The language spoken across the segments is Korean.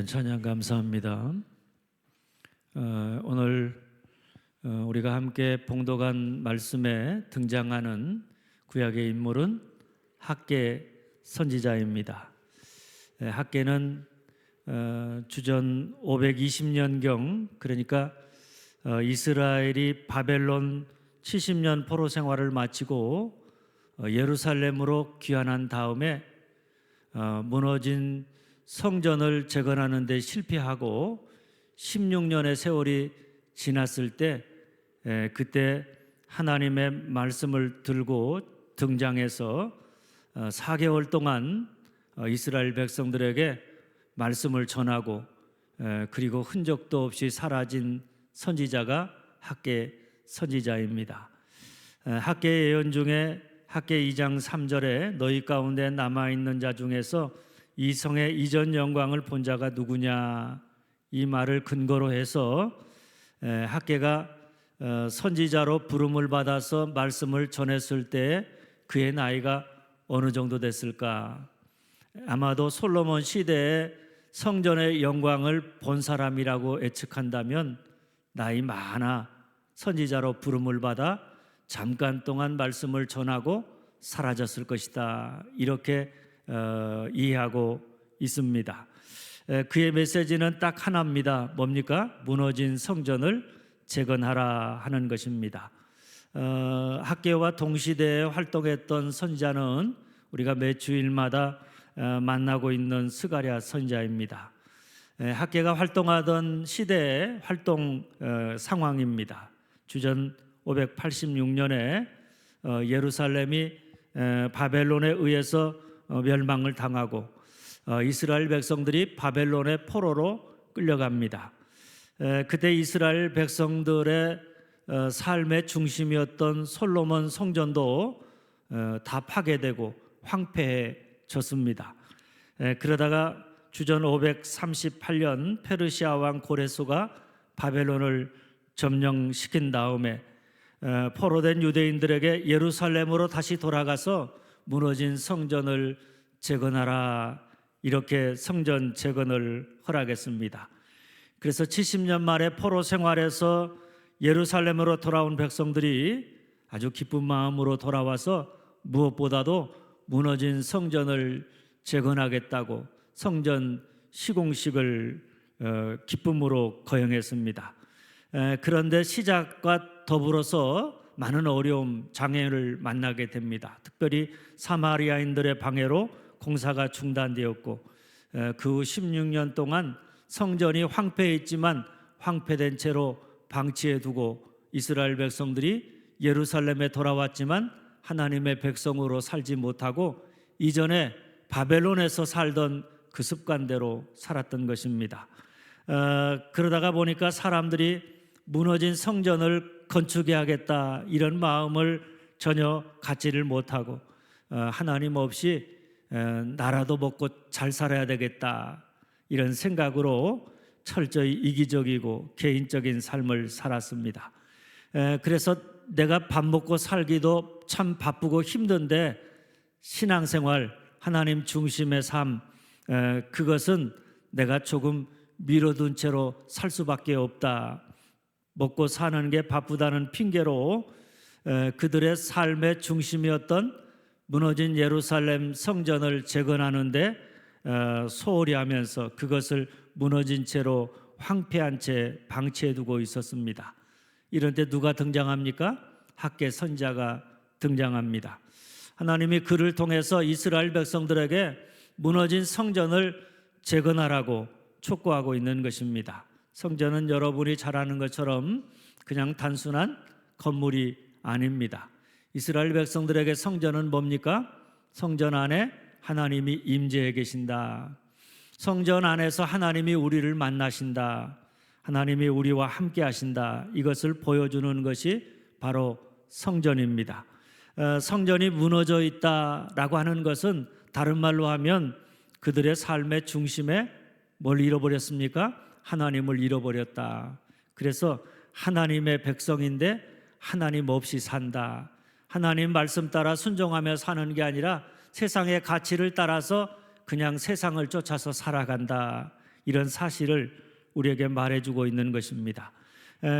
찬양 감사합니다. 오늘 우리가 함께 봉독한 말씀에 등장하는 구약의 인물은 학개 선지자입니다. 학개는 주전 520년경, 그러니까 이스라엘이 바벨론 70년 포로 생활을 마치고 예루살렘으로 귀환한 다음에 무너진 성전을 재건하는 데 실패하고 16년의 세월이 지났을 때 그때 하나님의 말씀을 들고 등장해서 4개월 동안 이스라엘 백성들에게 말씀을 전하고 그리고 흔적도 없이 사라진 선지자가 학개 선지자입니다. 학개의 예언 중에 학개 2장 3절에 너희 가운데 남아있는 자 중에서 이 성의 이전 영광을 본 자가 누구냐, 이 말을 근거로 해서 학개가 선지자로 부름을 받아서 말씀을 전했을 때 그의 나이가 어느 정도 됐을까? 아마도 솔로몬 시대에 성전의 영광을 본 사람이라고 예측한다면 나이 많아 선지자로 부름을 받아 잠깐 동안 말씀을 전하고 사라졌을 것이다, 이렇게 이해하고 있습니다. 그의 메시지는 딱 하나입니다. 뭡니까? 무너진 성전을 재건하라 하는 것입니다. 학개와 동시대에 활동했던 선지자는 우리가 매 주일마다 만나고 있는 스가랴 선지자입니다. 학개가 활동하던 시대의 활동 상황입니다. 주전 586년에 예루살렘이 바벨론에 의해서 멸망을 당하고 이스라엘 백성들이 바벨론의 포로로 끌려갑니다. 그때 이스라엘 백성들의 삶의 중심이었던 솔로몬 성전도 다 파괴되고 황폐해졌습니다. 그러다가 주전 538년 페르시아 왕 고레스가 바벨론을 점령시킨 다음에 포로된 유대인들에게 예루살렘으로 다시 돌아가서 무너진 성전을 재건하라, 이렇게 성전 재건을 허락했습니다. 그래서 70년 만에 포로 생활에서 예루살렘으로 돌아온 백성들이 아주 기쁜 마음으로 돌아와서 무엇보다도 무너진 성전을 재건하겠다고 성전 시공식을 기쁨으로 거행했습니다. 그런데 시작과 더불어서 많은 어려움, 장애를 만나게 됩니다. 특별히 사마리아인들의 방해로 공사가 중단되었고 그 후 16년 동안 성전이 황폐했지만 황폐된 채로 방치해두고 이스라엘 백성들이 예루살렘에 돌아왔지만 하나님의 백성으로 살지 못하고 이전에 바벨론에서 살던 그 습관대로 살았던 것입니다. 그러다가 보니까 사람들이 무너진 성전을 건축해야겠다, 이런 마음을 전혀 갖지를 못하고 하나님 없이 나라도 먹고 잘 살아야 되겠다, 이런 생각으로 철저히 이기적이고 개인적인 삶을 살았습니다. 그래서 내가 밥 먹고 살기도 참 바쁘고 힘든데 신앙생활, 하나님 중심의 삶, 그것은 내가 조금 미뤄둔 채로 살 수밖에 없다. 먹고 사는 게 바쁘다는 핑계로 그들의 삶의 중심이었던 무너진 예루살렘 성전을 재건하는데 소홀히 하면서 그것을 무너진 채로 황폐한 채 방치해두고 있었습니다. 이런 때 누가 등장합니까? 학개 선지자가 등장합니다. 하나님이 그를 통해서 이스라엘 백성들에게 무너진 성전을 재건하라고 촉구하고 있는 것입니다. 성전은 여러분이 잘 아는 것처럼 그냥 단순한 건물이 아닙니다. 이스라엘 백성들에게 성전은 뭡니까? 성전 안에 하나님이 임재해 계신다. 성전 안에서 하나님이 우리를 만나신다. 하나님이 우리와 함께 하신다. 이것을 보여주는 것이 바로 성전입니다. 성전이 무너져 있다라고 하는 것은 다른 말로 하면 그들의 삶의 중심에 뭘 잃어버렸습니까? 하나님을 잃어버렸다. 그래서 하나님의 백성인데 하나님 없이 산다. 하나님 말씀 따라 순종하며 사는 게 아니라 세상의 가치를 따라서 그냥 세상을 쫓아서 살아간다. 이런 사실을 우리에게 말해주고 있는 것입니다.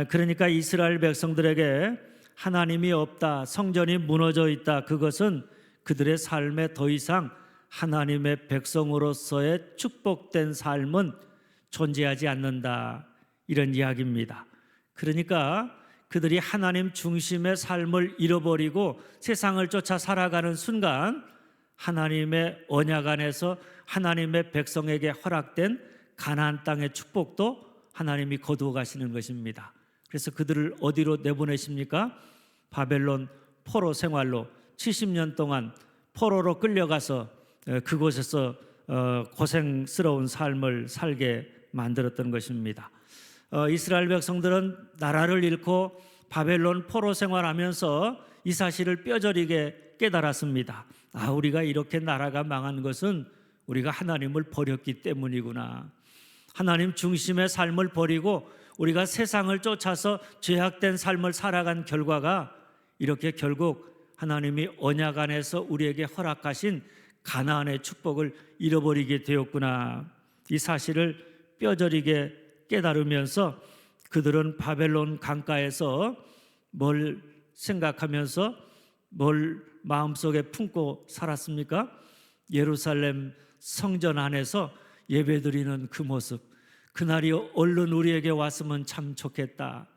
그러니까 이스라엘 백성들에게 하나님이 없다, 성전이 무너져 있다, 그것은 그들의 삶에 더 이상 하나님의 백성으로서의 축복된 삶은 존재하지 않는다, 이런 이야기입니다. 그러니까 그들이 하나님 중심의 삶을 잃어버리고 세상을 쫓아 살아가는 순간 하나님의 언약 안에서 하나님의 백성에게 허락된 가나안 땅의 축복도 하나님이 거두어 가시는 것입니다. 그래서 그들을 어디로 내보내십니까? 바벨론 포로 생활로 70년 동안 포로로 끌려가서 그곳에서 고생스러운 삶을 살게 만들었던 것입니다. 이스라엘 백성들은 나라를 잃고 바벨론 포로 생활하면서 이 사실을 뼈저리게 깨달았습니다. 우리가 이렇게 나라가 망한 것은 우리가 하나님을 버렸기 때문이구나. 하나님 중심의 삶을 버리고 우리가 세상을 쫓아서 죄악된 삶을 살아간 결과가 이렇게 결국 하나님이 언약 안에서 우리에게 허락하신 가나안의 축복을 잃어버리게 되었구나. 이 사실을 뼈저리게 깨달으면서 그들은 바벨론 강가에서 뭘 생각하면서 뭘 마음속에 품고 살았습니까? 예루살렘 성전 안에서 예배드리는 그 모습, 그날이 얼른 우리에게 왔으면 참 좋겠다.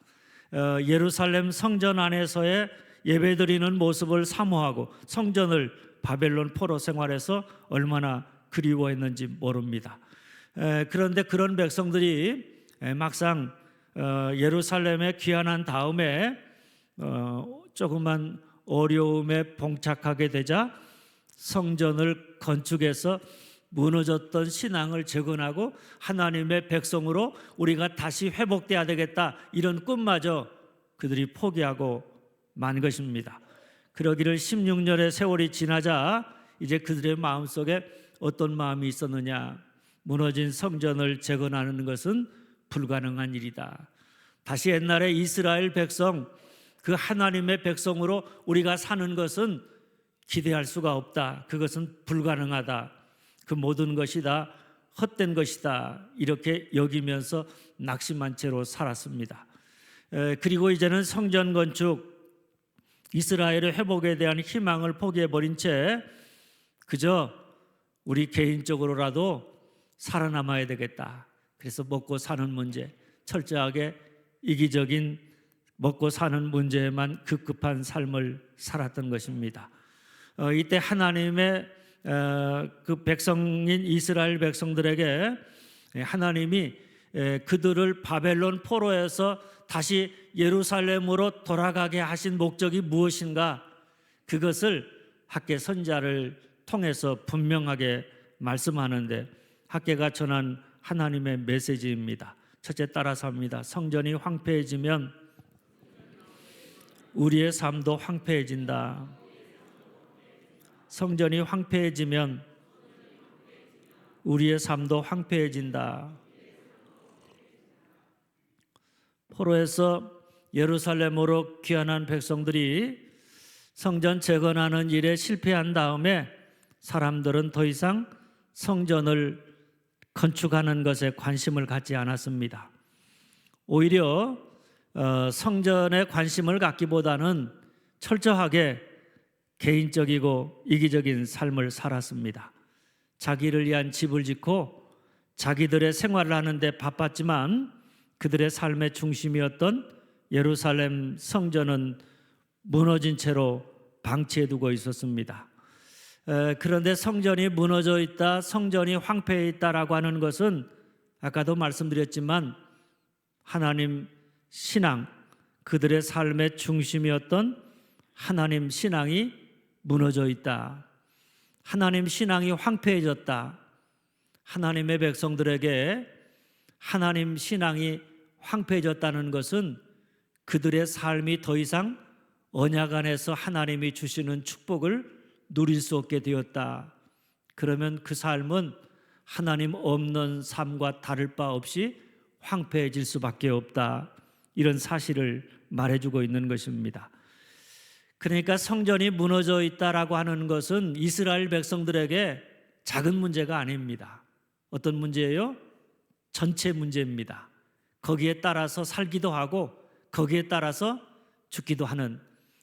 예루살렘 성전 안에서의 예배드리는 모습을 사모하고 성전을 바벨론 포로 생활에서 얼마나 그리워했는지 모릅니다. 그런데 그런 백성들이 막상 예루살렘에 귀환한 다음에 조그만 어려움에 봉착하게 되자 성전을 건축해서 무너졌던 신앙을 재건하고 하나님의 백성으로 우리가 다시 회복돼야 되겠다, 이런 꿈마저 그들이 포기하고 만 것입니다. 그러기를 16년의 세월이 지나자 이제 그들의 마음속에 어떤 마음이 있었느냐? 무너진 성전을 재건하는 것은 불가능한 일이다. 다시 옛날에 이스라엘 백성, 그 하나님의 백성으로 우리가 사는 것은 기대할 수가 없다. 그것은 불가능하다. 그 모든 것이 다 헛된 것이다. 이렇게 여기면서 낙심한 채로 살았습니다. 그리고 이제는 성전 건축, 이스라엘의 회복에 대한 희망을 포기해버린 채 그저 우리 개인적으로라도 살아남아야 되겠다. 그래서 먹고 사는 문제, 철저하게 이기적인 먹고 사는 문제에만 급급한 삶을 살았던 것입니다. 이때 하나님의 그 백성인 이스라엘 백성들에게 하나님이 그들을 바벨론 포로에서 다시 예루살렘으로 돌아가게 하신 목적이 무엇인가, 그것을 학개 선지자를 통해서 분명하게 말씀하는데, 학개가 전한 하나님의 메시지입니다. 첫째, 따라서 합니다. 성전이 황폐해지면 우리의 삶도 황폐해진다. 성전이 황폐해지면 우리의 삶도 황폐해진다. 포로에서 예루살렘으로 귀환한 백성들이 성전 재건하는 일에 실패한 다음에 사람들은 더 이상 성전을 건축하는 것에 관심을 갖지 않았습니다. 오히려 성전에 관심을 갖기보다는 철저하게 개인적이고 이기적인 삶을 살았습니다. 자기를 위한 집을 짓고 자기들의 생활을 하는데 바빴지만 그들의 삶의 중심이었던 예루살렘 성전은 무너진 채로 방치해두고 있었습니다. 그런데 성전이 무너져 있다, 성전이 황폐해 있다라고 하는 것은 아까도 말씀드렸지만 하나님 신앙, 그들의 삶의 중심이었던 하나님 신앙이 무너져 있다, 하나님 신앙이 황폐해졌다. 하나님의 백성들에게 하나님 신앙이 황폐해졌다는 것은 그들의 삶이 더 이상 언약 안에서 하나님이 주시는 축복을 누릴 수 없게 되었다. 그러면 그 삶은 하나님 없는 삶과 다를 바 없이 황폐해질 수밖에 없다. 이런 사실을 말해주고 있는 것입니다. 그러니까 성전이 무너져 있다라고 하는 것은 이스라엘 백성들에게 작은 문제가 아닙니다. 어떤 문제예요? 전체 문제입니다. 거기에 따라서 살기도 하고 거기에 따라서 죽기도 하는,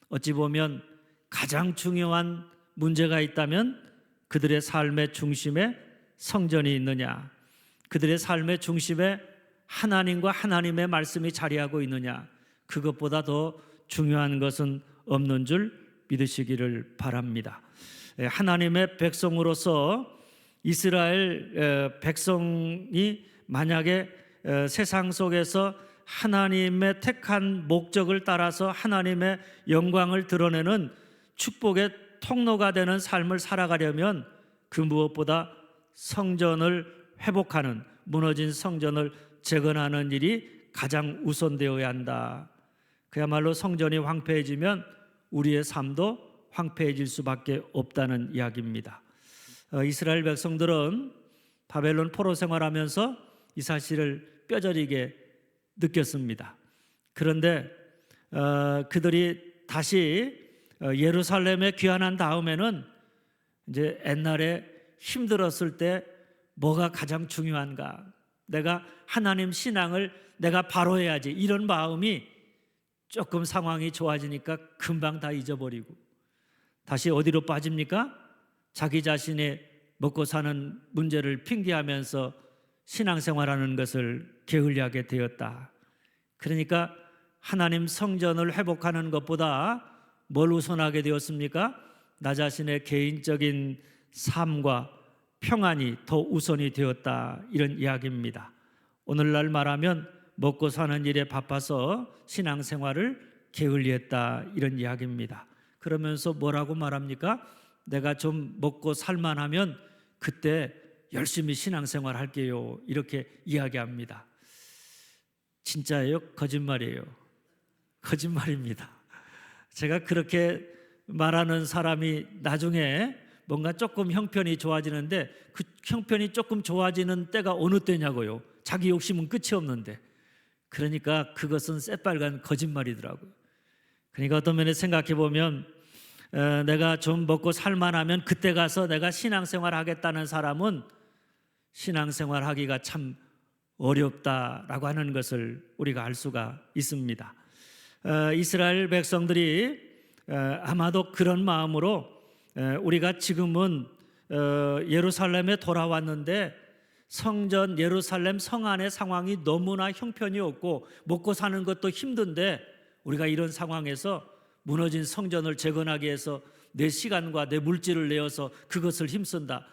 어찌 보면 가장 중요한 문제가 있다면 그들의 삶의 중심에 성전이 있느냐, 그들의 삶의 중심에 하나님과 하나님의 말씀이 자리하고 있느냐, 그것보다 더 중요한 것은 없는 줄 믿으시기를 바랍니다. 하나님의 백성으로서 이스라엘 백성이 만약에 세상 속에서 하나님의 택한 목적을 따라서 하나님의 영광을 드러내는 축복의 통로가 되는 삶을 살아가려면 그 무엇보다 성전을 회복하는, 무너진 성전을 재건하는 일이 가장 우선되어야 한다. 그야말로 성전이 황폐해지면 우리의 삶도 황폐해질 수밖에 없다는 이야기입니다. 이스라엘 백성들은 바벨론 포로 생활하면서 이 사실을 뼈저리게 느꼈습니다. 그런데 그들이 다시 예루살렘에 귀환한 다음에는 이제 옛날에 힘들었을 때 뭐가 가장 중요한가, 내가 하나님 신앙을 내가 바로 해야지, 이런 마음이 조금 상황이 좋아지니까 금방 다 잊어버리고 다시 어디로 빠집니까? 자기 자신의 먹고 사는 문제를 핑계하면서 신앙생활하는 것을 게을리하게 되었다. 그러니까 하나님 성전을 회복하는 것보다 뭘 우선하게 되었습니까? 나 자신의 개인적인 삶과 평안이 더 우선이 되었다, 이런 이야기입니다. 오늘날 말하면 먹고 사는 일에 바빠서 신앙생활을 게을리했다, 이런 이야기입니다. 그러면서 뭐라고 말합니까? 내가 좀 먹고 살만하면 그때 열심히 신앙생활 할게요, 이렇게 이야기합니다. 진짜예요? 거짓말이에요? 거짓말입니다. 제가 그렇게 말하는 사람이 나중에 뭔가 조금 형편이 좋아지는데 그 형편이 조금 좋아지는 때가 어느 때냐고요. 자기 욕심은 끝이 없는데. 그러니까 그것은 새빨간 거짓말이더라고요. 그러니까 어떤 면에 생각해 보면 내가 좀 먹고 살만하면 그때 가서 내가 신앙생활 하겠다는 사람은 신앙생활 하기가 참 어렵다라고 하는 것을 우리가 알 수가 있습니다. 이스라엘 백성들이 아마도 그런 마음으로 우리가 지금은 예루살렘에 돌아왔는데 성전 예루살렘 성 안의 상황이 너무나 형편이 없고 먹고 사는 것도 힘든데 우리가 이런 상황에서 무너진 성전을 재건하기 위해서 내 시간과 내 물질을 내어서 그것을 힘쓴다,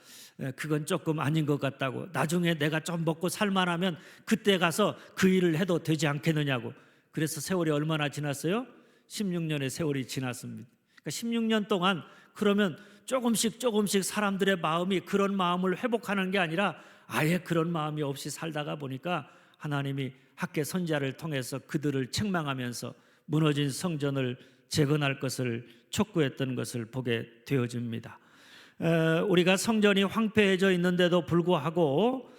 그건 조금 아닌 것 같다고, 나중에 내가 좀 먹고 살만하면 그때 가서 그 일을 해도 되지 않겠느냐고. 그래서 세월이 얼마나 지났어요? 16년의 세월이 지났습니다. 그러니까 16년 동안 그러면 조금씩 사람들의 마음이 그런 마음을 회복하는 게 아니라 아예 그런 마음이 없이 살다가 보니까 하나님이 학개 선지자를 통해서 그들을 책망하면서 무너진 성전을 재건할 것을 촉구했던 것을 보게 되어집니다. 우리가 성전이 황폐해져 있는데도 불구하고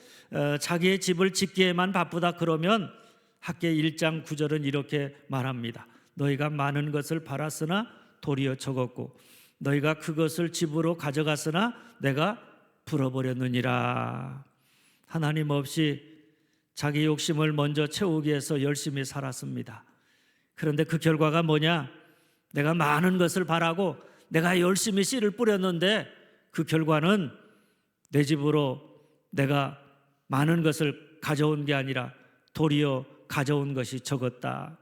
자기의 집을 짓기에만 바쁘다 그러면 학개 1장 9절은 이렇게 말합니다. 너희가 많은 것을 팔았으나 도리어 적었고 너희가 그것을 집으로 가져갔으나 내가 풀어버렸느니라. 하나님 없이 자기 욕심을 먼저 채우기 위해서 열심히 살았습니다. 그런데 그 결과가 뭐냐? 내가 많은 것을 바라고 내가 열심히 씨를 뿌렸는데 그 결과는 내 집으로 내가 많은 것을 가져온 게 아니라 도리어 가져온 것이 적었다,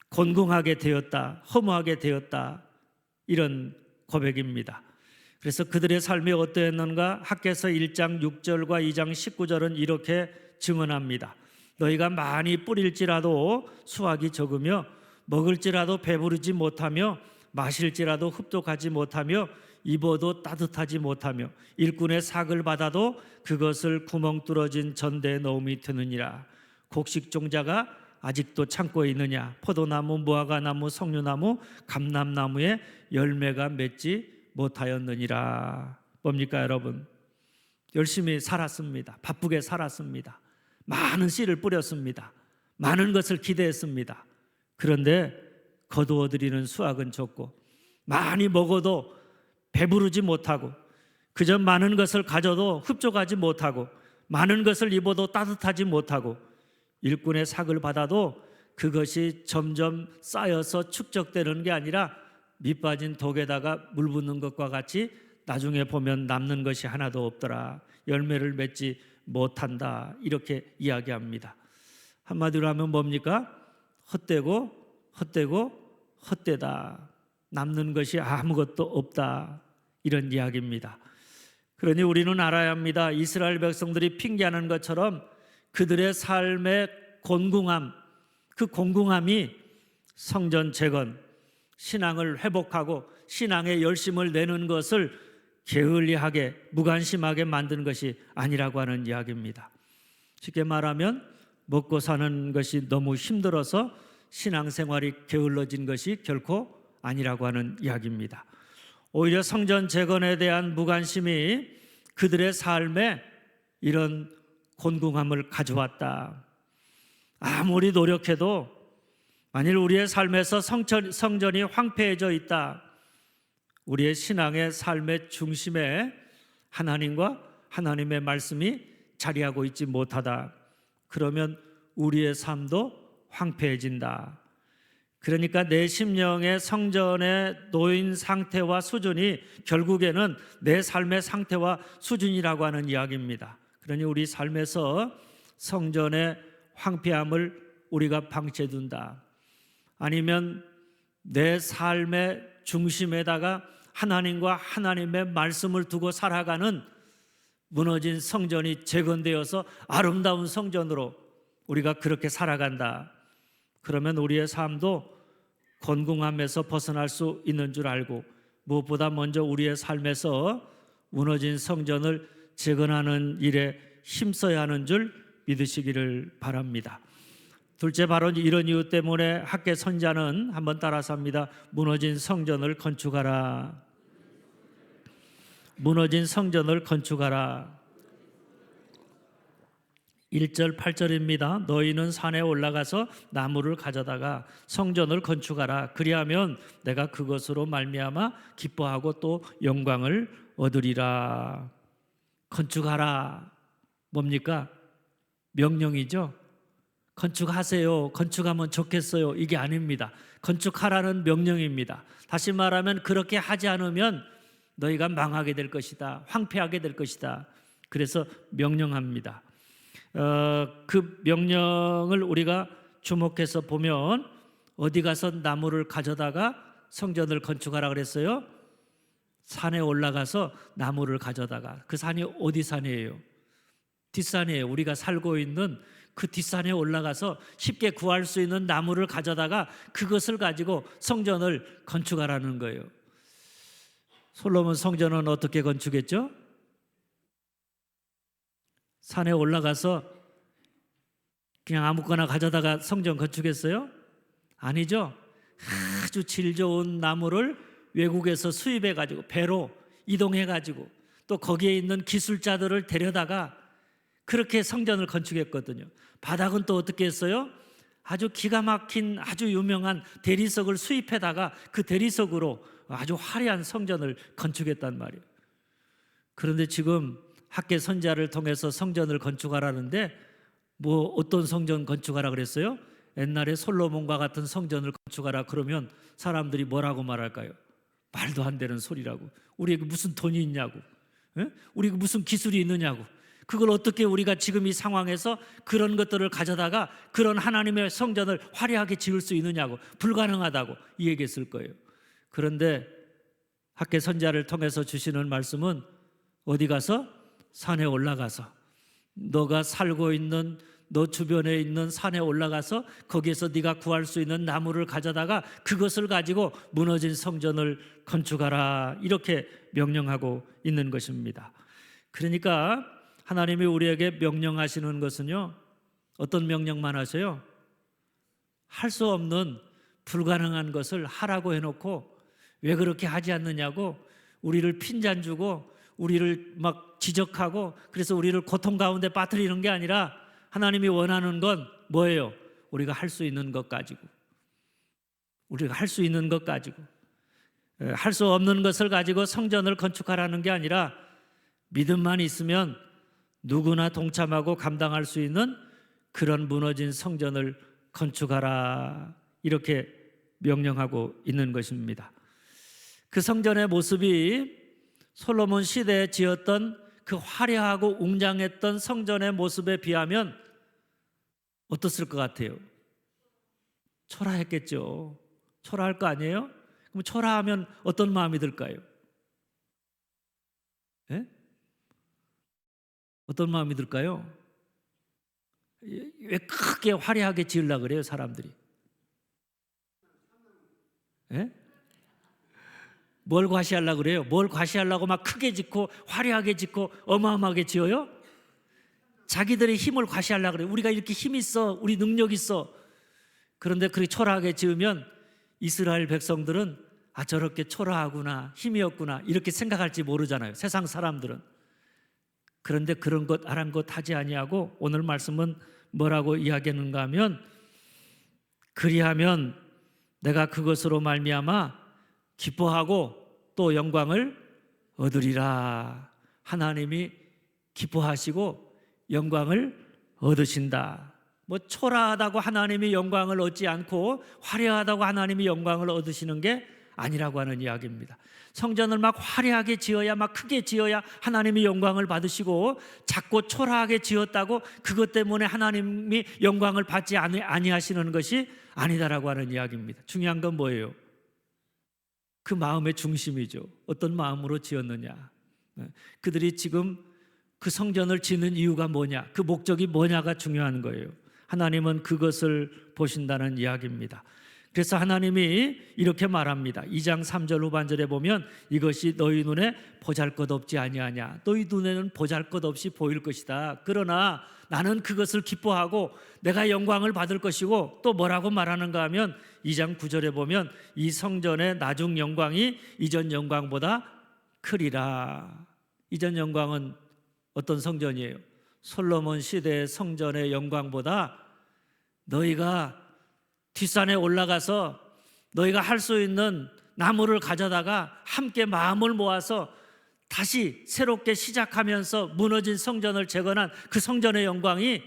곤궁하게 되었다, 허무하게 되었다, 이런 고백입니다. 그래서 그들의 삶이 어떠했는가? 학개서 1장 6절과 2장 19절은 이렇게 증언합니다. 너희가 많이 뿌릴지라도 수확이 적으며 먹을지라도 배부르지 못하며 마실지라도 흡족하지 못하며 입어도 따뜻하지 못하며 일꾼의 삭을 받아도 그것을 구멍 뚫어진 전대에 넣음이 되느니라. 곡식 종자가 아직도 창고에 있느냐? 포도나무, 무화과나무, 석류나무, 감람나무에 열매가 맺지 못하였느니라. 뭡니까 여러분? 열심히 살았습니다. 바쁘게 살았습니다. 많은 씨를 뿌렸습니다. 많은 것을 기대했습니다. 그런데 거두어들이는 수확은 적고 많이 먹어도 배부르지 못하고 그저 많은 것을 가져도 흡족하지 못하고 많은 것을 입어도 따뜻하지 못하고 일꾼의 삭을 받아도 그것이 점점 쌓여서 축적되는 게 아니라 밑빠진 독에다가 물 붓는 것과 같이 나중에 보면 남는 것이 하나도 없더라. 열매를 맺지 못한다. 이렇게 이야기합니다. 한마디로 하면 뭡니까? 헛되고 헛되고 헛되다. 남는 것이 아무것도 없다. 이런 이야기입니다. 그러니 우리는 알아야 합니다. 이스라엘 백성들이 핑계하는 것처럼 그들의 삶의 곤궁함, 그 곤궁함이 성전 재건, 신앙을 회복하고 신앙의 열심을 내는 것을 게을리하게 무관심하게 만든 것이 아니라고 하는 이야기입니다. 쉽게 말하면 먹고 사는 것이 너무 힘들어서 신앙생활이 게을러진 것이 결코 아니라고 하는 이야기입니다. 오히려 성전 재건에 대한 무관심이 그들의 삶에 이런 곤궁함을 가져왔다. 아무리 노력해도 만일 우리의 삶에서 성전이 황폐해져 있다, 우리의 신앙의 삶의 중심에 하나님과 하나님의 말씀이 자리하고 있지 못하다, 그러면 우리의 삶도 황폐해진다. 그러니까 내 심령의 성전에 놓인 상태와 수준이 결국에는 내 삶의 상태와 수준이라고 하는 이야기입니다. 그러니 우리 삶에서 성전의 황폐함을 우리가 방치해둔다, 아니면 내 삶의 중심에다가 하나님과 하나님의 말씀을 두고 살아가는 무너진 성전이 재건되어서 아름다운 성전으로 우리가 그렇게 살아간다. 그러면 우리의 삶도 곤궁함에서 벗어날 수 있는 줄 알고, 무엇보다 먼저 우리의 삶에서 무너진 성전을 재건하는 일에 힘써야 하는 줄 믿으시기를 바랍니다. 둘째, 바로 이런 이유 때문에 학개 선자는 한번 따라서 합니다. 무너진 성전을 건축하라. 무너진 성전을 건축하라. 1절 8절입니다. 너희는 산에 올라가서 나무를 가져다가 성전을 건축하라. 그리하면 내가 그것으로 말미암아 기뻐하고 또 영광을 얻으리라. 건축하라. 뭡니까? 명령이죠. 건축하세요. 건축하면 좋겠어요. 이게 아닙니다. 건축하라는 명령입니다. 다시 말하면 그렇게 하지 않으면 너희가 망하게 될 것이다. 황폐하게 될 것이다. 그래서 명령합니다. 그 명령을 우리가 주목해서 보면 어디 가서 나무를 가져다가 성전을 건축하라 그랬어요? 산에 올라가서 나무를 가져다가. 그 산이 어디 산이에요? 뒷산이에요. 우리가 살고 있는 그 뒷산에 올라가서 쉽게 구할 수 있는 나무를 가져다가 그것을 가지고 성전을 건축하라는 거예요. 솔로몬 성전은 어떻게 건축했죠? 산에 올라가서 그냥 아무거나 가져다가 성전 건축했어요? 아니죠. 아주 질 좋은 나무를 외국에서 수입해가지고 배로 이동해가지고 또 거기에 있는 기술자들을 데려다가 그렇게 성전을 건축했거든요. 바닥은 또 어떻게 했어요? 아주 기가 막힌 아주 유명한 대리석을 수입해다가 그 대리석으로 아주 화려한 성전을 건축했단 말이에요. 그런데 지금 학개 선지자를 통해서 성전을 건축하라는데 뭐 어떤 성전 건축하라 그랬어요? 옛날에 솔로몬과 같은 성전을 건축하라 그러면 사람들이 뭐라고 말할까요? 말도 안 되는 소리라고. 우리에게 무슨 돈이 있냐고, 우리에게 무슨 기술이 있느냐고. 그걸 어떻게 우리가 지금 이 상황에서 그런 것들을 가져다가 그런 하나님의 성전을 화려하게 지을 수 있느냐고, 불가능하다고 이 얘기했을 거예요. 그런데 학개 선지자를 통해서 주시는 말씀은 어디 가서? 산에 올라가서, 너가 살고 있는 너 주변에 있는 산에 올라가서 거기에서 네가 구할 수 있는 나무를 가져다가 그것을 가지고 무너진 성전을 건축하라, 이렇게 명령하고 있는 것입니다. 그러니까 하나님이 우리에게 명령하시는 것은요, 어떤 명령만 하세요? 할 수 없는 불가능한 것을 하라고 해놓고 왜 그렇게 하지 않느냐고 우리를 핀잔 주고 우리를 막 지적하고 그래서 우리를 고통 가운데 빠뜨리는 게 아니라 하나님이 원하는 건 뭐예요? 우리가 할 수 있는 것 가지고, 우리가 할 수 있는 것 가지고, 할 수 없는 것을 가지고 성전을 건축하라는 게 아니라 믿음만 있으면 누구나 동참하고 감당할 수 있는 그런 무너진 성전을 건축하라, 이렇게 명령하고 있는 것입니다. 그 성전의 모습이 솔로몬 시대에 지었던 그 화려하고 웅장했던 성전의 모습에 비하면 어떻을 것 같아요? 초라했겠죠. 초라할 거 아니에요? 그럼 초라하면 어떤 마음이 들까요? 예? 어떤 마음이 들까요? 왜 크게 화려하게 지으려고 그래요, 사람들이? 예? 뭘 과시하려고 그래요? 뭘 과시하려고 막 크게 짓고 화려하게 짓고 어마어마하게 지어요? 자기들의 힘을 과시하려고 그래요. 우리가 이렇게 힘 있어, 우리 능력 있어. 그런데 그렇게 초라하게 지으면 이스라엘 백성들은 아, 저렇게 초라하구나, 힘이 없구나, 이렇게 생각할지 모르잖아요, 세상 사람들은. 그런데 그런 것 아랑곳하지 아니하고 오늘 말씀은 뭐라고 이야기하는가 하면, 그리하면 내가 그것으로 말미암아 기뻐하고 또 영광을 얻으리라. 하나님이 기뻐하시고 영광을 얻으신다. 뭐 초라하다고 하나님이 영광을 얻지 않고 화려하다고 하나님이 영광을 얻으시는 게 아니라고 하는 이야기입니다. 성전을 막 화려하게 지어야, 막 크게 지어야 하나님이 영광을 받으시고, 작고 초라하게 지었다고 그것 때문에 하나님이 영광을 받지 아니하시는 것이 아니다라고 하는 이야기입니다. 중요한 건 뭐예요? 그 마음의 중심이죠. 어떤 마음으로 지었느냐. 그들이 지금 그 성전을 짓는 이유가 뭐냐, 그 목적이 뭐냐가 중요한 거예요. 하나님은 그것을 보신다는 이야기입니다. 그래서 하나님이 이렇게 말합니다. 2장 3절 후반절에 보면 이것이 너희 눈에 보잘것없지 아니하냐. 너희 눈에는 보잘것없이 보일 것이다. 그러나 나는 그것을 기뻐하고 내가 영광을 받을 것이고, 또 뭐라고 말하는가 하면 2장 9절에 보면 이 성전의 나중 영광이 이전 영광보다 크리라. 이전 영광은 어떤 성전이에요? 솔로몬 시대의 성전의 영광보다 너희가 뒷산에 올라가서 너희가 할 수 있는 나무를 가져다가 함께 마음을 모아서 다시 새롭게 시작하면서 무너진 성전을 재건한 그 성전의 영광이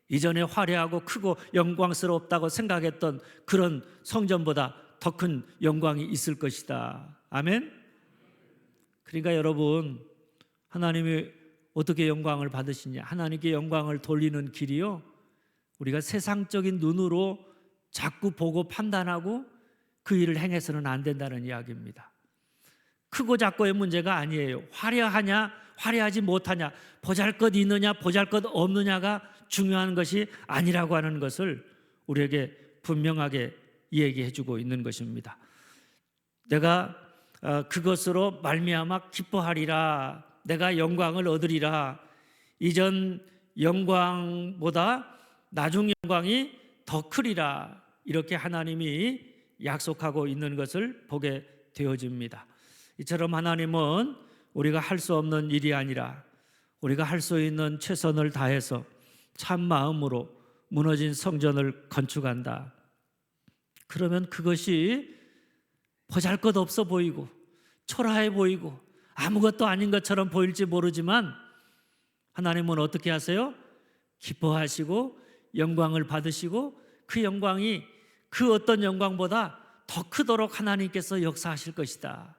이전에 화려하고 크고 영광스럽다고 생각했던 그런 성전보다 더 큰 영광이 있을 것이다. 아멘? 그러니까 여러분, 하나님이 어떻게 영광을 받으시냐? 하나님께 영광을 돌리는 길이요, 우리가 세상적인 눈으로 자꾸 보고 판단하고 그 일을 행해서는 안 된다는 이야기입니다. 크고 작고의 문제가 아니에요. 화려하냐 화려하지 못하냐, 보잘것 있느냐 보잘것 없느냐가 중요한 것이 아니라고 하는 것을 우리에게 분명하게 얘기해 주고 있는 것입니다. 내가 그것으로 말미암아 기뻐하리라. 내가 영광을 얻으리라. 이전 영광보다 나중 영광이 더 크리라. 이렇게 하나님이 약속하고 있는 것을 보게 되어집니다. 이처럼 하나님은 우리가 할 수 없는 일이 아니라 우리가 할 수 있는 최선을 다해서 참 마음으로 무너진 성전을 건축한다. 그러면 그것이 보잘것없어 보이고 초라해 보이고 아무것도 아닌 것처럼 보일지 모르지만, 하나님은 어떻게 하세요? 기뻐하시고 영광을 받으시고 그 영광이 그 어떤 영광보다 더 크도록 하나님께서 역사하실 것이다.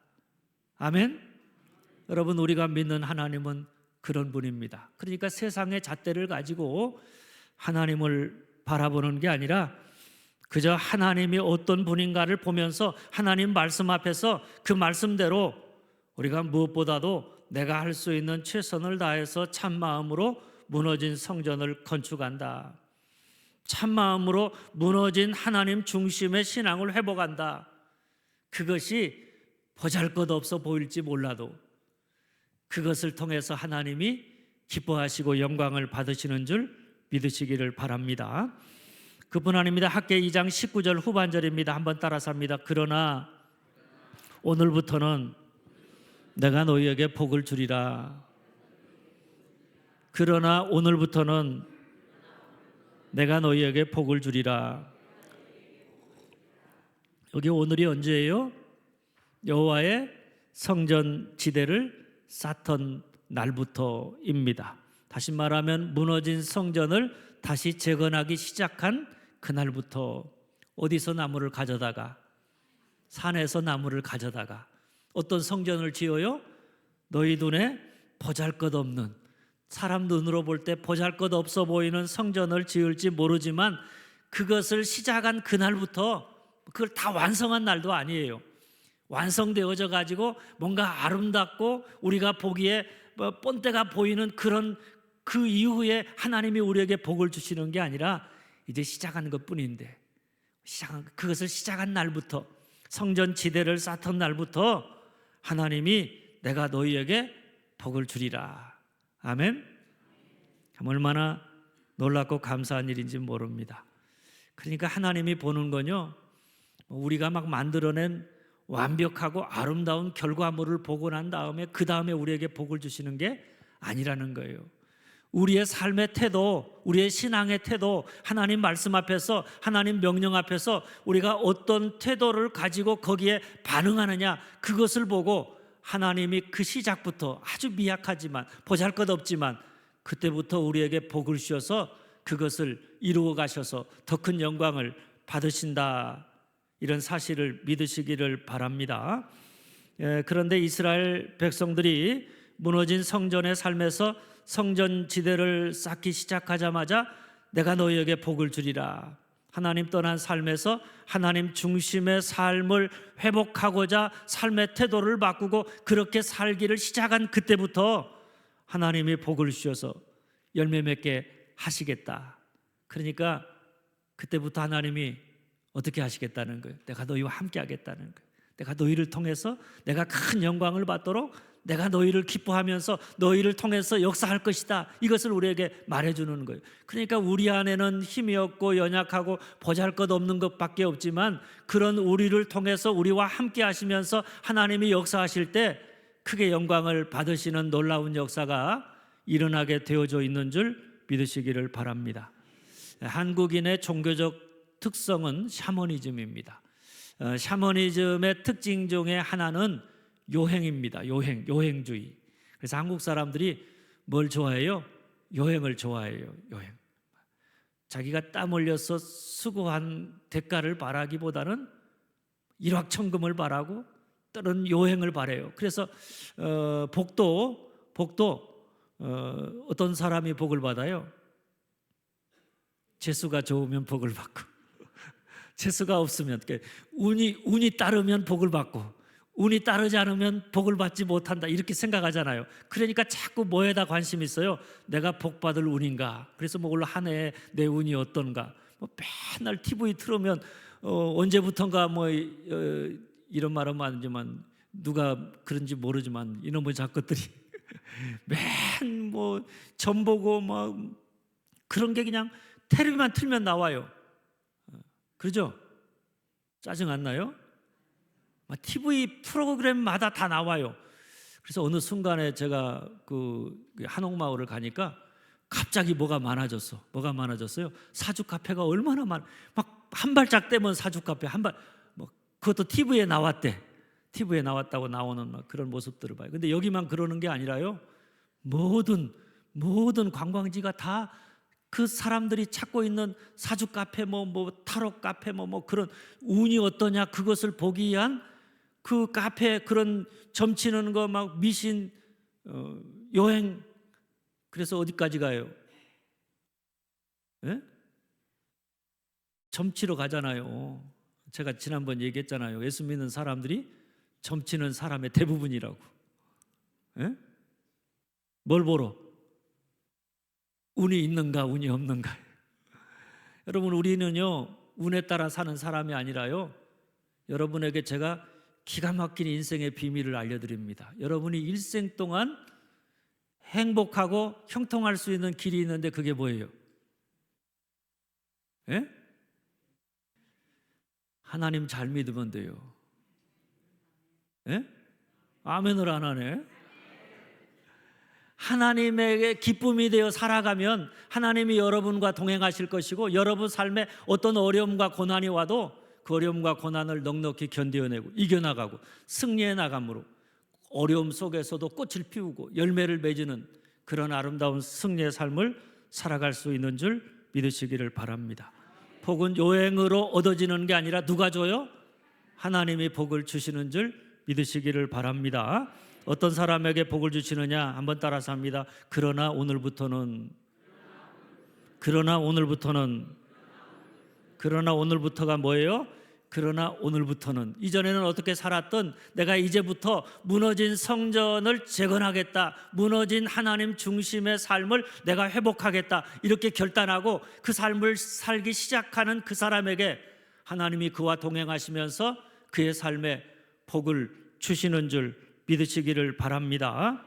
아멘? 여러분, 우리가 믿는 하나님은 그런 분입니다. 그러니까 세상의 잣대를 가지고 하나님을 바라보는 게 아니라 그저 하나님이 어떤 분인가를 보면서 하나님 말씀 앞에서 그 말씀대로 우리가 무엇보다도 내가 할 수 있는 최선을 다해서 참 마음으로 무너진 성전을 건축한다. 참 마음으로 무너진 하나님 중심의 신앙을 회복한다. 그것이 보잘것없어 보일지 몰라도 그것을 통해서 하나님이 기뻐하시고 영광을 받으시는 줄 믿으시기를 바랍니다. 그뿐 아닙니다. 학개 2장 19절 후반절입니다. 한번 따라서 합니다. 그러나 오늘부터는 내가 너희에게 복을 주리라. 그러나 오늘부터는 내가 너희에게 복을 주리라. 여기 오늘이 언제예요? 여호와의 성전 지대를 쌓던 날부터입니다. 다시 말하면 무너진 성전을 다시 재건하기 시작한 그날부터 어디서 나무를 가져다가, 산에서 나무를 가져다가 어떤 성전을 지어요? 너희 눈에 보잘것없는, 사람 눈으로 볼 때 보잘것없어 보이는 성전을 지을지 모르지만 그것을 시작한 그날부터, 그걸 다 완성한 날도 아니에요. 완성되어져 가지고 뭔가 아름답고 우리가 보기에 본때가 보이는 그런 그 이후에 하나님이 우리에게 복을 주시는 게 아니라 이제 시작한 것뿐인데, 그것을 시작한 날부터, 성전 지대를 쌓던 날부터 하나님이 내가 너희에게 복을 주리라. 아멘. 얼마나 놀랍고 감사한 일인지 모릅니다. 그러니까 하나님이 보는 건요, 우리가 막 만들어낸 완벽하고 아름다운 결과물을 보고 난 다음에 그 다음에 우리에게 복을 주시는 게 아니라는 거예요. 우리의 삶의 태도, 우리의 신앙의 태도, 하나님 말씀 앞에서, 하나님 명령 앞에서 우리가 어떤 태도를 가지고 거기에 반응하느냐, 그것을 보고 하나님이 그 시작부터 아주 미약하지만 보잘것없지만 그때부터 우리에게 복을 주셔서 그것을 이루어 가셔서 더 큰 영광을 받으신다, 이런 사실을 믿으시기를 바랍니다. 그런데 이스라엘 백성들이 무너진 성전의 삶에서 성전 지대를 쌓기 시작하자마자 내가 너희에게 복을 주리라, 하나님 떠난 삶에서 하나님 중심의 삶을 회복하고자 삶의 태도를 바꾸고 그렇게 살기를 시작한 그때부터 하나님이 복을 주셔서 열매 맺게 하시겠다. 그러니까 그때부터 하나님이 어떻게 하시겠다는 거예요? 내가 너희와 함께 하겠다는 거예요. 내가 너희를 통해서 내가 큰 영광을 받도록 내가 너희를 기뻐하면서 너희를 통해서 역사할 것이다, 이것을 우리에게 말해주는 거예요. 그러니까 우리 안에는 힘이 없고 연약하고 보잘것없는 것밖에 없지만 그런 우리를 통해서 우리와 함께 하시면서 하나님이 역사하실 때 크게 영광을 받으시는 놀라운 역사가 일어나게 되어져 있는 줄 믿으시기를 바랍니다. 한국인의 종교적 특성은 샤머니즘입니다. 샤머니즘의 특징 중에 하나는 요행입니다. 요행주의. 그래서 한국 사람들이 뭘 좋아해요? 여행을 좋아해요. 여행. 자기가 땀 흘려서 수고한 대가를 바라기보다는 일확천금을 바라고 또는 여행을 바래요. 그래서 복도 어떤 사람이 복을 받아요? 재수가 좋으면 복을 받고, 재수가 없으면, 운이 따르면 복을 받고, 운이 따르지 않으면 복을 받지 못한다, 이렇게 생각하잖아요. 그러니까 자꾸 뭐에다 관심이 있어요? 내가 복 받을 운인가? 그래서 뭐 올 한 해 내 운이 어떤가? 맨날 TV 틀으면 언제부턴가 이런 말은 아니지만 누가 그런지 모르지만 이놈의 작것들이 맨 점 보고 그런 게 그냥 텔레비만 틀면 나와요. 그러죠? 짜증 안 나요? TV 프로그램마다 다 나와요. 그래서 어느 순간에 제가 그 한옥마을을 가니까 갑자기 뭐가 많아졌어요. 사주 카페가 얼마나 한 발짝 떼면 사주 카페 그것도 TV에 나왔대. TV에 나왔다고 나오는 그런 모습들을 봐요. 근데 여기만 그러는 게 아니라요, 모든 관광지가 다 그 사람들이 찾고 있는 사주 카페, 타로 카페, 그런 운이 어떠냐 그것을 보기 위한 그 카페, 그런 점치는 거 미신, 여행. 그래서 어디까지 가요? 예? 점치러 가잖아요. 제가 지난번 얘기했잖아요. 예수 믿는 사람들이 점치는 사람의 대부분이라고. 예? 뭘 보러? 운이 있는가 운이 없는가. 여러분, 우리는요 운에 따라 사는 사람이 아니라요, 여러분에게 제가 기가 막힌 인생의 비밀을 알려드립니다. 여러분이 일생 동안 행복하고 형통할 수 있는 길이 있는데 그게 뭐예요? 예? 하나님 잘 믿으면 돼요. 예? 아멘을 안 하네. 하나님에게 기쁨이 되어 살아가면 하나님이 여러분과 동행하실 것이고, 여러분 삶에 어떤 어려움과 고난이 와도 그 어려움과 고난을 넉넉히 견뎌내고 이겨나가고 승리해 나감으로 어려움 속에서도 꽃을 피우고 열매를 맺는 그런 아름다운 승리의 삶을 살아갈 수 있는 줄 믿으시기를 바랍니다. 복은 요행으로 얻어지는 게 아니라 누가 줘요? 하나님이 복을 주시는 줄 믿으시기를 바랍니다. 어떤 사람에게 복을 주시느냐? 한번 따라서 합니다. 그러나 오늘부터는 그러나 오늘부터가 뭐예요? 그러나 오늘부터는 이전에는 어떻게 살았던 내가 이제부터 무너진 성전을 재건하겠다, 무너진 하나님 중심의 삶을 내가 회복하겠다, 이렇게 결단하고 그 삶을 살기 시작하는 그 사람에게 하나님이 그와 동행하시면서 그의 삶에 복을 주시는 줄 믿으시기를 바랍니다.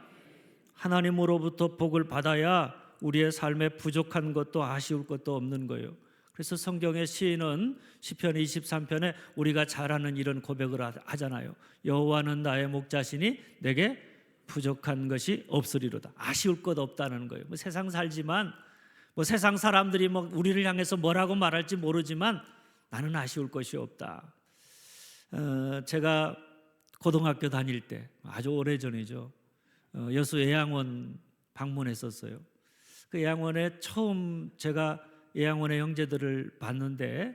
하나님으로부터 복을 받아야 우리의 삶에 부족한 것도 아쉬울 것도 없는 거예요. 그래서 성경의 시인은 시편 23편에 우리가 잘 아는 이런 고백을 하잖아요. 여호와는 나의 목자시니 내게 부족한 것이 없으리로다. 아쉬울 것 없다는 거예요. 세상 살지만 세상 사람들이 우리를 향해서 뭐라고 말할지 모르지만 나는 아쉬울 것이 없다. 제가 고등학교 다닐 때 아주 오래전이죠. 여수 애양원 방문했었어요. 그 애양원에 처음 제가 애양원의 형제들을 봤는데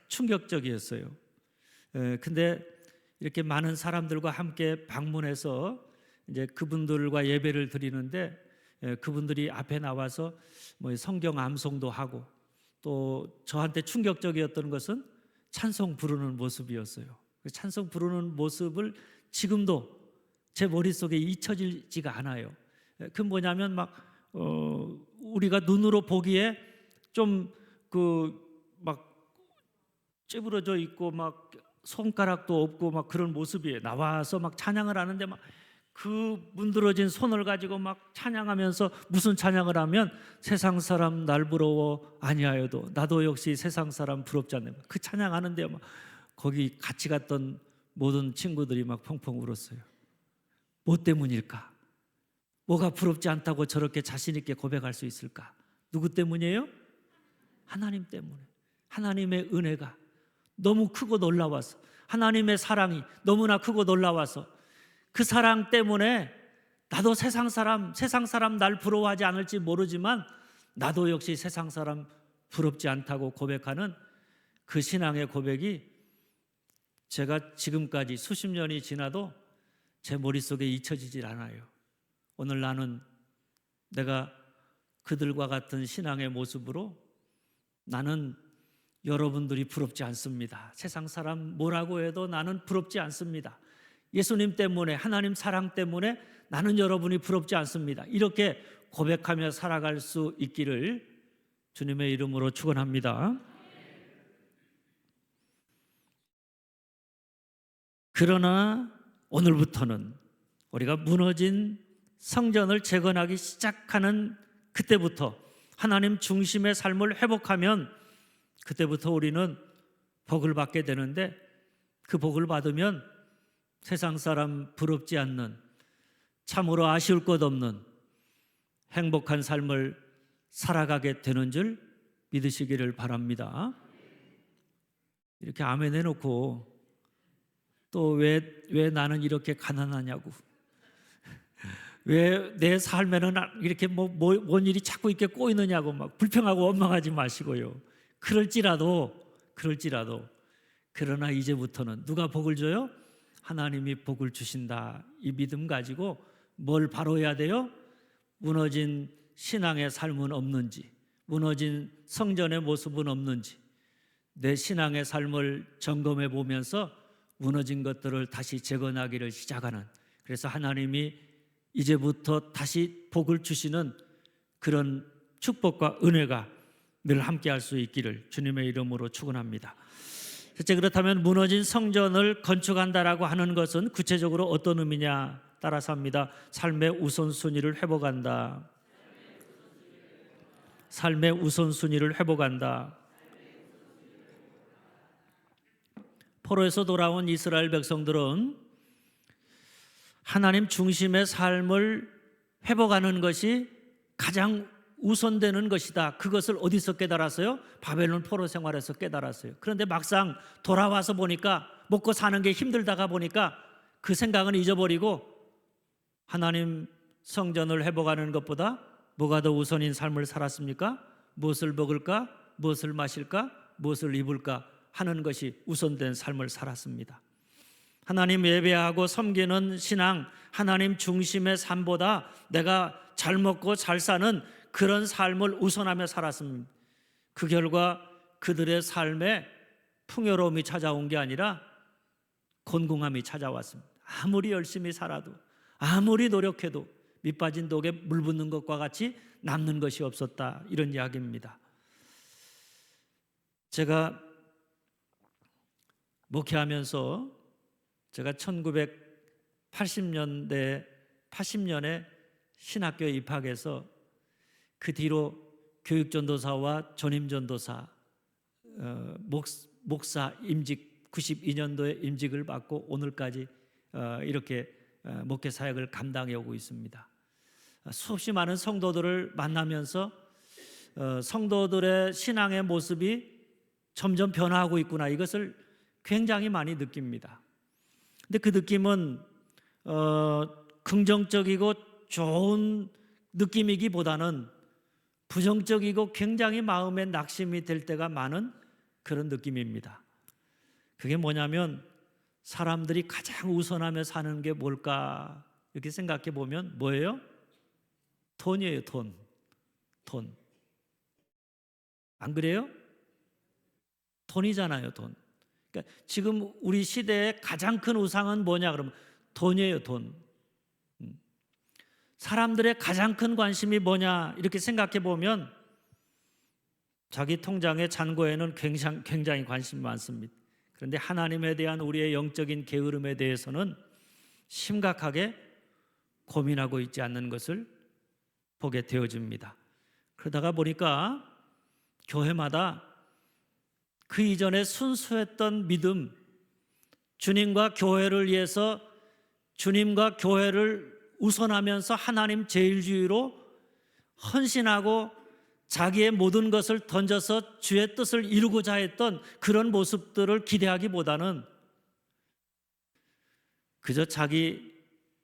충격적이었어요. 근데 이렇게 많은 사람들과 함께 방문해서 이제 그분들과 예배를 드리는데 그분들이 앞에 나와서 성경 암송도 하고 또 저한테 충격적이었던 것은 찬송 부르는 모습이었어요. 찬송 부르는 모습을 지금도 제 머릿속에 잊혀지지가 않아요. 그 뭐냐면 우리가 눈으로 보기에 좀 찌부러져 있고 손가락도 없고 그런 모습이에요. 나와서 찬양을 하는데 그 문드러진 손을 가지고 찬양하면서 무슨 찬양을 하면 세상 사람 날 부러워 아니하여도 나도 역시 세상 사람 부럽지 않네. 그 찬양하는데 거기 같이 갔던 모든 친구들이 펑펑 울었어요. 뭐 때문일까? 뭐가 부럽지 않다고 저렇게 자신 있게 고백할 수 있을까? 누구 때문이에요? 하나님 때문에. 하나님의 은혜가 너무 크고 놀라워서, 하나님의 사랑이 너무나 크고 놀라워서 그 사랑 때문에 나도 세상 사람 날 부러워하지 않을지 모르지만 나도 역시 세상 사람 부럽지 않다고 고백하는 그 신앙의 고백이 제가 지금까지 수십 년이 지나도 제 머릿속에 잊혀지질 않아요. 오늘 나는 내가 그들과 같은 신앙의 모습으로 나는 여러분들이 부럽지 않습니다. 세상 사람 뭐라고 해도 나는 부럽지 않습니다. 예수님 때문에, 하나님 사랑 때문에 나는 여러분이 부럽지 않습니다. 이렇게 고백하며 살아갈 수 있기를 주님의 이름으로 축원합니다. 그러나 오늘부터는 우리가 무너진 성전을 재건하기 시작하는 그때부터 하나님 중심의 삶을 회복하면 그때부터 우리는 복을 받게 되는데 그 복을 받으면 세상 사람 부럽지 않는 참으로 아쉬울 것 없는 행복한 삶을 살아가게 되는 줄 믿으시기를 바랍니다. 이렇게 아멘 해놓고 또 왜 나는 이렇게 가난하냐고, 왜 내 삶에는 이렇게 뭔 일이 자꾸 이렇게 꼬이느냐고 불평하고 원망하지 마시고요. 그럴지라도 그러나 이제부터는 누가 복을 줘요? 하나님이 복을 주신다. 이 믿음 가지고 뭘 바로 해야 돼요? 무너진 신앙의 삶은 없는지, 무너진 성전의 모습은 없는지 내 신앙의 삶을 점검해 보면서 무너진 것들을 다시 재건하기를 시작하는, 그래서 하나님이 이제부터 다시 복을 주시는 그런 축복과 은혜가 늘 함께 할 수 있기를 주님의 이름으로 축원합니다. 실제 그렇다면 무너진 성전을 건축한다라고 하는 것은 구체적으로 어떤 의미냐? 따라서 합니다. 삶의 우선순위를 회복한다. 삶의 우선순위를 회복한다. 포로에서 돌아온 이스라엘 백성들은 하나님 중심의 삶을 회복하는 것이 가장 우선되는 것이다. 그것을 어디서 깨달았어요? 바벨론 포로 생활에서 깨달았어요. 그런데 막상 돌아와서 보니까 먹고 사는 게 힘들다가 보니까 그 생각은 잊어버리고 하나님 성전을 회복하는 것보다 뭐가 더 우선인 삶을 살았습니까? 무엇을 먹을까? 무엇을 마실까? 무엇을 입을까? 하는 것이 우선된 삶을 살았습니다. 하나님 예배하고 섬기는 신앙, 하나님 중심의 삶보다 내가 잘 먹고 잘 사는 그런 삶을 우선하며 살았습니다. 그 결과 그들의 삶에 풍요로움이 찾아온 게 아니라 곤궁함이 찾아왔습니다. 아무리 열심히 살아도, 아무리 노력해도 밑빠진 독에 물 붓는 것과 같이 남는 것이 없었다, 이런 이야기입니다. 제가 목회하면서 제가 1980년에 신학교에 입학해서 그 뒤로 교육전도사와 전임전도사, 목사 임직 92년도에 임직을 받고 오늘까지 이렇게 목회 사역을 감당해 오고 있습니다. 수없이 많은 성도들을 만나면서 성도들의 신앙의 모습이 점점 변화하고 있구나, 이것을 굉장히 많이 느낍니다. 근데 그 느낌은 긍정적이고 좋은 느낌이기보다는 부정적이고 굉장히 마음에 낙심이 될 때가 많은 그런 느낌입니다. 그게 뭐냐면 사람들이 가장 우선하며 사는 게 뭘까 이렇게 생각해 보면 뭐예요? 돈이에요. 돈. 안 그래요? 돈이잖아요. 돈. 그러니까 지금 우리 시대의 가장 큰 우상은 뭐냐 그러면 돈이에요. 돈. 사람들의 가장 큰 관심이 뭐냐 이렇게 생각해 보면 자기 통장의 잔고에는 굉장히 관심이 많습니다. 그런데 하나님에 대한 우리의 영적인 게으름에 대해서는 심각하게 고민하고 있지 않는 것을 보게 되어집니다. 그러다가 보니까 교회마다 그 이전에 순수했던 믿음, 주님과 교회를 위해서 주님과 교회를 우선하면서 하나님 제일주의로 헌신하고 자기의 모든 것을 던져서 주의 뜻을 이루고자 했던 그런 모습들을 기대하기보다는 그저 자기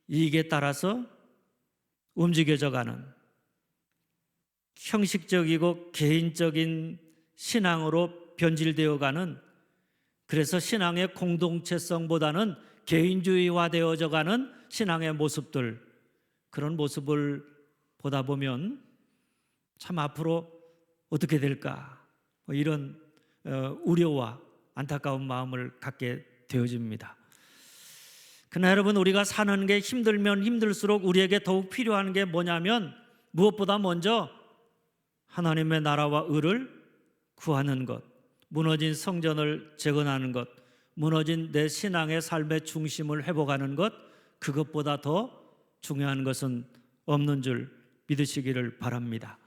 이익에 따라서 움직여져가는 형식적이고 개인적인 신앙으로 변질되어가는, 그래서 신앙의 공동체성보다는 개인주의화되어져가는 신앙의 모습들, 그런 모습을 보다 보면 참 앞으로 어떻게 될까 이런 우려와 안타까운 마음을 갖게 되어집니다. 그러나 여러분, 우리가 사는 게 힘들면 힘들수록 우리에게 더욱 필요한 게 뭐냐면 무엇보다 먼저 하나님의 나라와 의를 구하는 것, 무너진 성전을 재건하는 것, 무너진 내 신앙의 삶의 중심을 회복하는 것, 그것보다 더 중요한 것은 없는 줄 믿으시기를 바랍니다.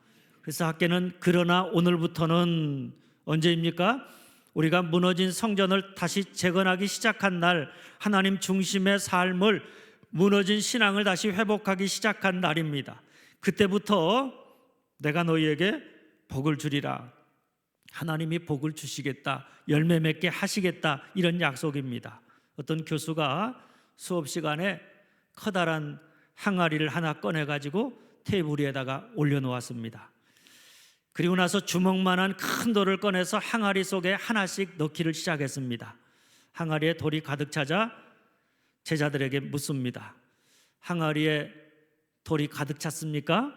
그래서 학계는 그러나 오늘부터는 언제입니까? 우리가 무너진 성전을 다시 재건하기 시작한 날, 하나님 중심의 삶을, 무너진 신앙을 다시 회복하기 시작한 날입니다. 그때부터 내가 너희에게 복을 주리라, 하나님이 복을 주시겠다, 열매 맺게 하시겠다, 이런 약속입니다. 어떤 교수가 수업 시간에 커다란 항아리를 하나 꺼내가지고 테이블 위에다가 올려놓았습니다. 그리고 나서 주먹만한 큰 돌을 꺼내서 항아리 속에 하나씩 넣기를 시작했습니다. 항아리에 돌이 가득 차자 제자들에게 묻습니다. 항아리에 돌이 가득 찼습니까?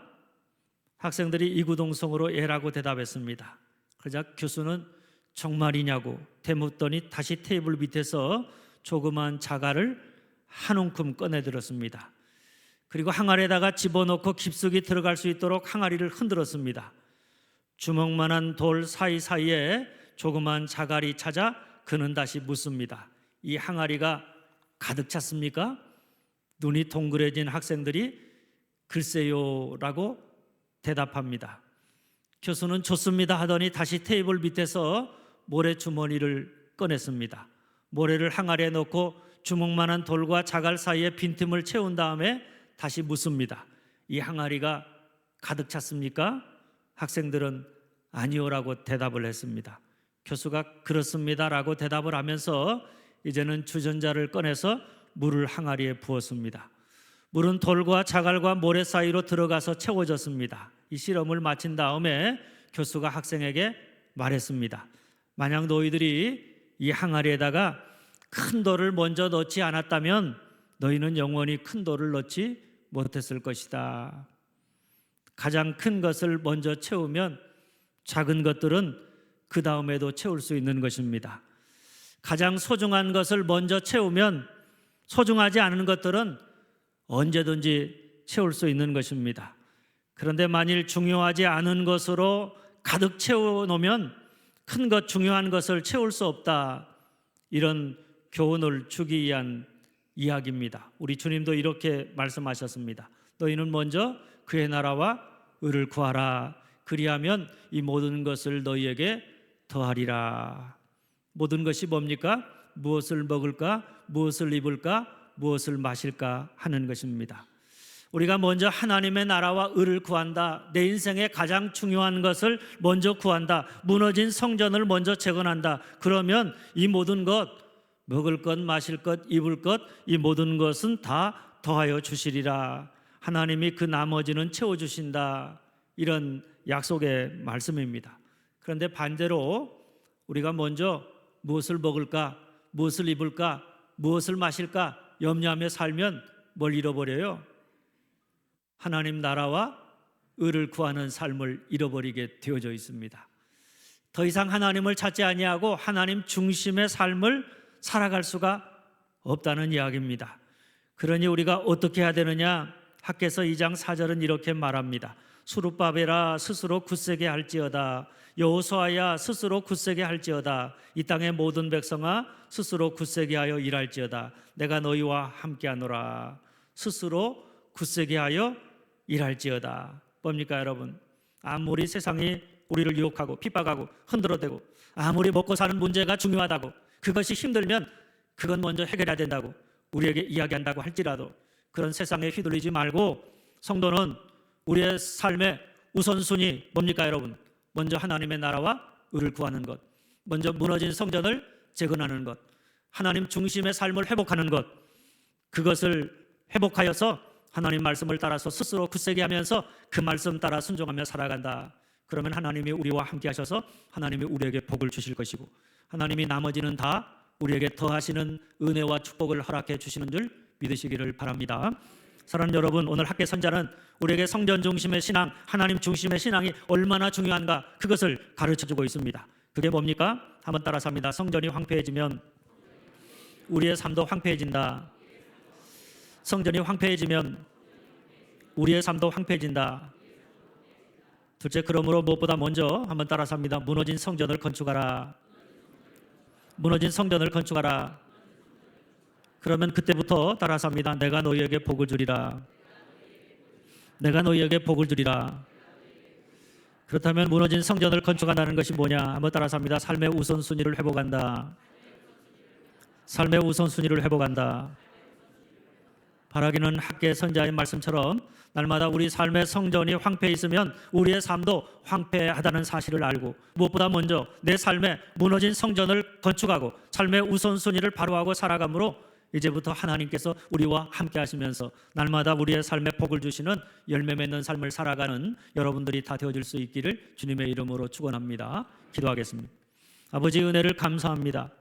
학생들이 이구동성으로 예라고 대답했습니다. 그러자 교수는 정말이냐고 되묻더니 다시 테이블 밑에서 조그만 자갈을 한 움큼 꺼내들었습니다. 그리고 항아리에다가 집어넣고 깊숙이 들어갈 수 있도록 항아리를 흔들었습니다. 주먹만한 돌 사이사이에 조그만 자갈이 찾아 그는 다시 묻습니다. 이 항아리가 가득 찼습니까? 눈이 동그래진 학생들이 글쎄요라고 대답합니다. 교수는 좋습니다 하더니 다시 테이블 밑에서 모래주머니를 꺼냈습니다. 모래를 항아리에 넣고 주먹만한 돌과 자갈 사이에 빈틈을 채운 다음에 다시 묻습니다. 이 항아리가 가득 찼습니까? 학생들은 아니오라고 대답을 했습니다. 교수가 그렇습니다라고 대답을 하면서 이제는 주전자를 꺼내서 물을 항아리에 부었습니다. 물은 돌과 자갈과 모래 사이로 들어가서 채워졌습니다. 이 실험을 마친 다음에 교수가 학생에게 말했습니다. 만약 너희들이 이 항아리에다가 큰 돌을 먼저 넣지 않았다면 너희는 영원히 큰 돌을 넣지 못했을 것이다. 가장 큰 것을 먼저 채우면 작은 것들은 그 다음에도 채울 수 있는 것입니다. 가장 소중한 것을 먼저 채우면 소중하지 않은 것들은 언제든지 채울 수 있는 것입니다. 그런데 만일 중요하지 않은 것으로 가득 채워놓으면 큰 것, 중요한 것을 채울 수 없다. 이런 교훈을 주기 위한 이야기입니다. 우리 주님도 이렇게 말씀하셨습니다. 너희는 먼저 그의 나라와 의를 구하라. 그리하면 이 모든 것을 너희에게 더하리라. 모든 것이 뭡니까? 무엇을 먹을까? 무엇을 입을까? 무엇을 마실까? 하는 것입니다. 우리가 먼저 하나님의 나라와 의를 구한다. 내 인생의 가장 중요한 것을 먼저 구한다. 무너진 성전을 먼저 재건한다. 그러면 이 모든 것, 먹을 것, 마실 것, 입을 것, 이 모든 것은 다 더하여 주시리라. 하나님이 그 나머지는 채워주신다. 이런 약속의 말씀입니다. 그런데 반대로 우리가 먼저 무엇을 먹을까, 무엇을 입을까, 무엇을 마실까 염려하며 살면 뭘 잃어버려요? 하나님 나라와 의를 구하는 삶을 잃어버리게 되어져 있습니다. 더 이상 하나님을 찾지 아니하고 하나님 중심의 삶을 살아갈 수가 없다는 이야기입니다. 그러니 우리가 어떻게 해야 되느냐? 학개서 2장 4절은 이렇게 말합니다. 수룹바벨아 스스로 굳세게 할지어다. 여호수아야 스스로 굳세게 할지어다. 이 땅의 모든 백성아 스스로 굳세게 하여 일할지어다. 내가 너희와 함께하노라. 스스로 굳세게 하여 일할지어다. 뭡니까 여러분? 아무리 세상이 우리를 유혹하고 핍박하고 흔들어대고 아무리 먹고 사는 문제가 중요하다고 그것이 힘들면 그건 먼저 해결해야 된다고 우리에게 이야기한다고 할지라도 그런 세상에 휘둘리지 말고 성도는 우리의 삶의 우선순위 뭡니까 여러분? 먼저 하나님의 나라와 의를 구하는 것, 먼저 무너진 성전을 재건하는 것, 하나님 중심의 삶을 회복하는 것, 그것을 회복하여서 하나님 말씀을 따라서 스스로 굳세게 하면서 그 말씀 따라 순종하며 살아간다. 그러면 하나님이 우리와 함께 하셔서 하나님이 우리에게 복을 주실 것이고 하나님이 나머지는 다 우리에게 더하시는 은혜와 축복을 허락해 주시는 줄 믿으시기를 바랍니다. 사랑하는 여러분, 오늘 학개 선자는 우리에게 성전 중심의 신앙, 하나님 중심의 신앙이 얼마나 중요한가 그것을 가르쳐주고 있습니다. 그게 뭡니까? 한번 따라서 합니다. 성전이 황폐해지면 우리의 삶도 황폐해진다. 성전이 황폐해지면 우리의 삶도 황폐해진다. 둘째, 그러므로 무엇보다 먼저 한번 따라서 합니다. 무너진 성전을 건축하라. 무너진 성전을 건축하라. 그러면 그때부터 따라서 합니다. 내가 너희에게 복을 주리라. 내가 너희에게 복을 주리라. 그렇다면 무너진 성전을 건축한다는 것이 뭐냐? 한번 따라서 합니다. 삶의 우선순위를 회복한다. 삶의 우선순위를 회복한다. 바라기는 학개 선자의 말씀처럼 날마다 우리 삶의 성전이 황폐해 있으면 우리의 삶도 황폐하다는 사실을 알고 무엇보다 먼저 내 삶에 무너진 성전을 건축하고 삶의 우선순위를 바로하고 살아가므로 이제부터 하나님께서 우리와 함께 하시면서 날마다 우리의 삶에 복을 주시는 열매 맺는 삶을 살아가는 여러분들이 다 되어질 수 있기를 주님의 이름으로 축원합니다. 기도하겠습니다. 아버지 은혜를 감사합니다.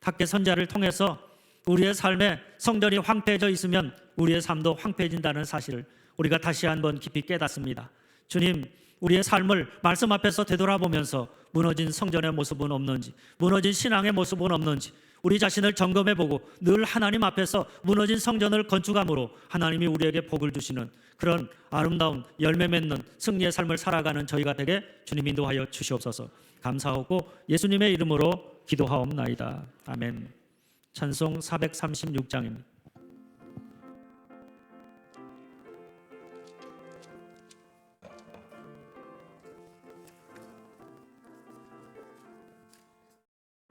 학개 선자를 통해서 우리의 삶에 성전이 황폐해져 있으면 우리의 삶도 황폐해진다는 사실을 우리가 다시 한번 깊이 깨닫습니다. 주님, 우리의 삶을 말씀 앞에서 되돌아보면서 무너진 성전의 모습은 없는지, 무너진 신앙의 모습은 없는지 우리 자신을 점검해보고 늘 하나님 앞에서 무너진 성전을 건축함으로 하나님이 우리에게 복을 주시는 그런 아름다운 열매 맺는 승리의 삶을 살아가는 저희가 되게 주님 인도하여 주시옵소서. 감사하고 예수님의 이름으로 기도하옵나이다. 아멘. 찬송 436장입니다.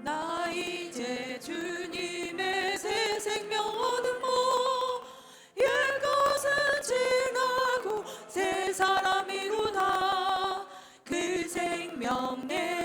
나 이제 주님의 새 생명 얻음mo 옛것은 지나고 새 사람이로다 그 생명 내